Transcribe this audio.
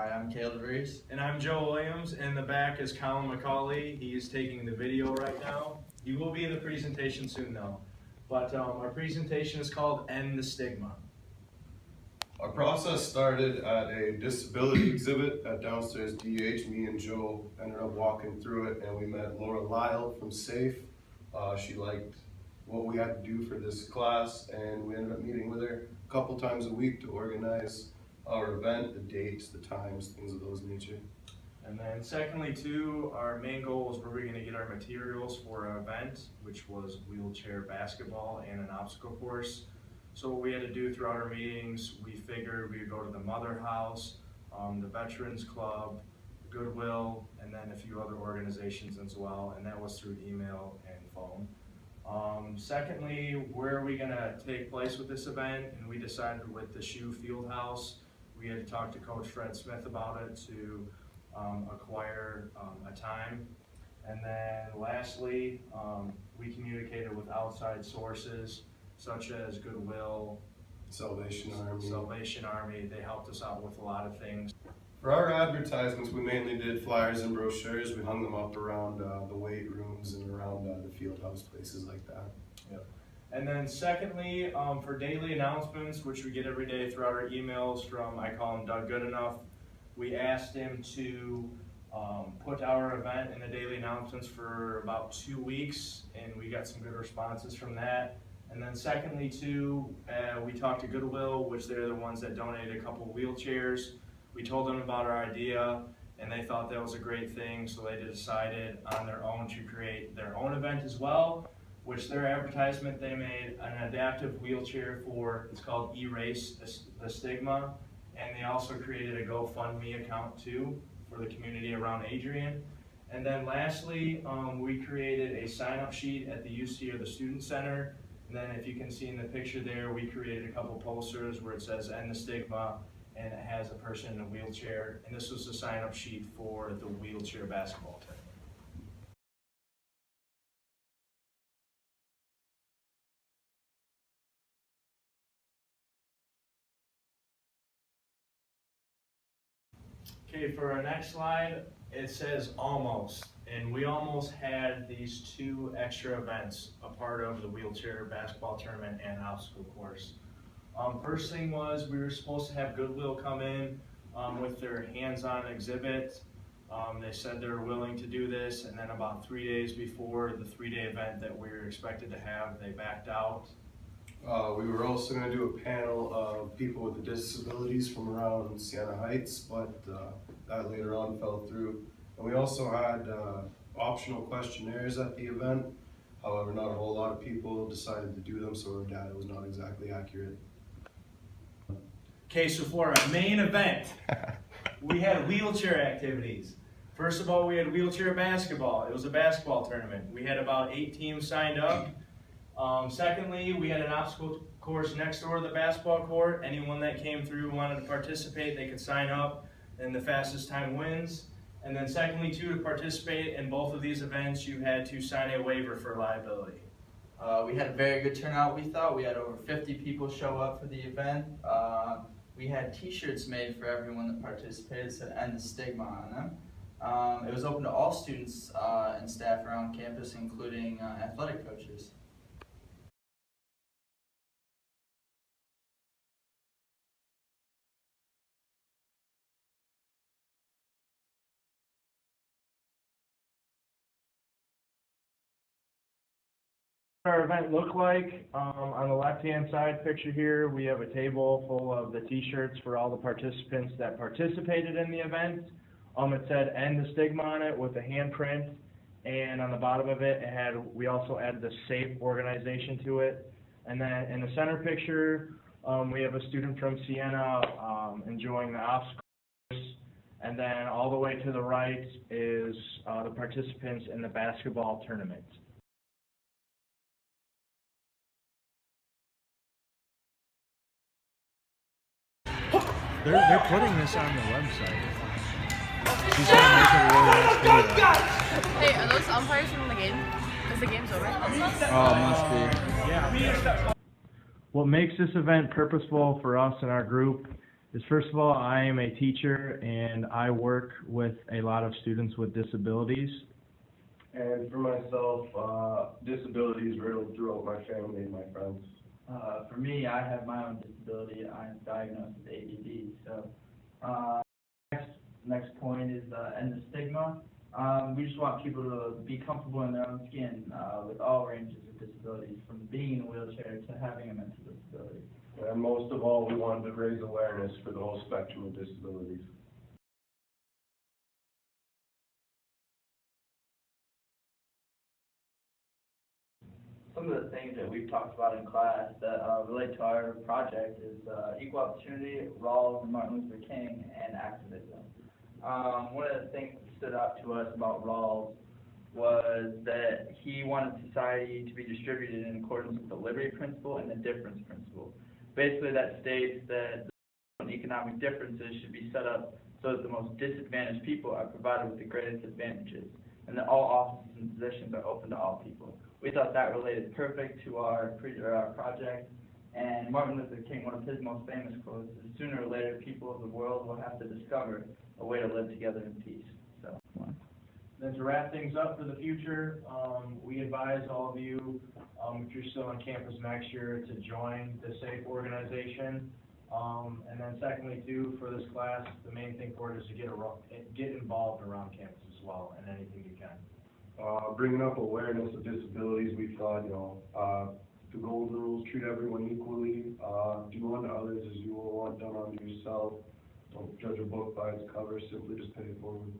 Hi, I'm Kale Devries. And I'm Joe Williams. In the back is Collin Mcauley. He is taking the video right now. He will be in the presentation soon though. But our presentation is called End the Stigma. Our process started at a disability exhibit at downstairs DH. Me and Joe ended up walking through it and we met Laura Lyle from SAFE. She liked what we had to do for this class and we ended up meeting with her a couple times a week to organize our event, the dates, the times, things of those nature. And then secondly too, our main goal was where we're going to get our materials for our event, which was wheelchair basketball and an obstacle course. So what we had to do throughout our meetings, we figured we would go to the Mother House, the Veterans Club, Goodwill, and then a few other organizations as well, and that was through email and phone. Secondly, where are we going to take place with this event? And we decided with the Shoe Field House. We had to talk to Coach Fred Smith about it to acquire a time. And then lastly, we communicated with outside sources such as Goodwill, Salvation Army. They helped us out with a lot of things. For our advertisements, we mainly did flyers and brochures. We hung them up around the weight rooms and around the field house, places like that. Yep. And then secondly, for daily announcements, which we get every day throughout our emails from, I call him Doug Goodenough, we asked him to put our event in the daily announcements for about 2 weeks, and we got some good responses from that. And then secondly too, we talked to Goodwill, which they're the ones that donated a couple wheelchairs. We told them about our idea, and they thought that was a great thing, so they decided on their own to create their own event as well, which their advertisement, they made an adaptive wheelchair for, it's called Erase the Stigma, and they also created a GoFundMe account too for the community around Adrian. And then lastly, we created a sign-up sheet at the UC or the Student Center, and then if you can see in the picture there, we created a couple posters where it says End the Stigma, and it has a person in a wheelchair, and this was the sign-up sheet for the wheelchair basketball tournament. Okay, for our next slide, it says almost, and we almost had these two extra events, a part of the wheelchair basketball tournament and obstacle course. First thing was we were supposed to have Goodwill come in with their hands-on exhibit. They said they were willing to do this, and then about 3 days before the 3-day event that we were expected to have, they backed out. We were also going to do a panel of people with disabilities from around Siena Heights, but that later on fell through. And we also had optional questionnaires at the event. However, not a whole lot of people decided to do them, so our data was not exactly accurate. Okay, so for our main event, we had wheelchair activities. First of all, we had wheelchair basketball. It was a basketball tournament. We had about 8 teams signed up. Secondly, we had an obstacle course next door to the basketball court. Anyone that came through wanted to participate, they could sign up, and the fastest time wins. And then secondly, too, to participate in both of these events, you had to sign a waiver for liability. We had a very good turnout, we thought. We had over 50 people show up for the event. We had t-shirts made for everyone that participated that said End the Stigma on them. It was open to all students and staff around campus, including athletic coaches. Our event looked like, on the left-hand side picture here, we have a table full of the t-shirts for all the participants that participated in the event. It said End the Stigma on it with a handprint, and on the bottom of it, we also added the SAFE organization to it. And then in the center picture, we have a student from Siena enjoying the obstacle course, and then all the way to the right is the participants in the basketball tournament. They're putting this on the website. She's gonna make it a really nice video. Hey, are those umpires from the game? Is the game's over? Oh, must be. Yeah. What makes this event purposeful for us and our group is first of all, I am a teacher and I work with a lot of students with disabilities. And for myself, disabilities riddled throughout my family and my friends. For me, I have my own disability. I'm diagnosed with ADD. So, next point is end the stigma. We just want people to be comfortable in their own skin with all ranges of disabilities, from being in a wheelchair to having a mental disability. And most of all, we wanted to raise awareness for the whole spectrum of disabilities. Some of the things that we've talked about in class that relate to our project is equal opportunity, Rawls, Martin Luther King, and activism. One of the things that stood out to us about Rawls was that he wanted society to be distributed in accordance with the liberty principle and the difference principle. Basically, that states that the economic differences should be set up so that the most disadvantaged people are provided with the greatest advantages, and that all offices and positions are open to all people. We thought that related perfect to our project, and Martin Luther King, one of his most famous quotes is, "Sooner or later, people of the world will have to discover a way to live together in peace." So. Then to wrap things up for the future, we advise all of you, if you're still on campus next year, to join the SAFE organization. And then secondly, too, for this class, the main thing for it is to get involved around campus as well, in anything you can. Bringing up awareness of disabilities, we thought, the golden rules: treat everyone equally, do unto others as you will want done unto yourself. Don't judge a book by its cover, simply just pay it forward.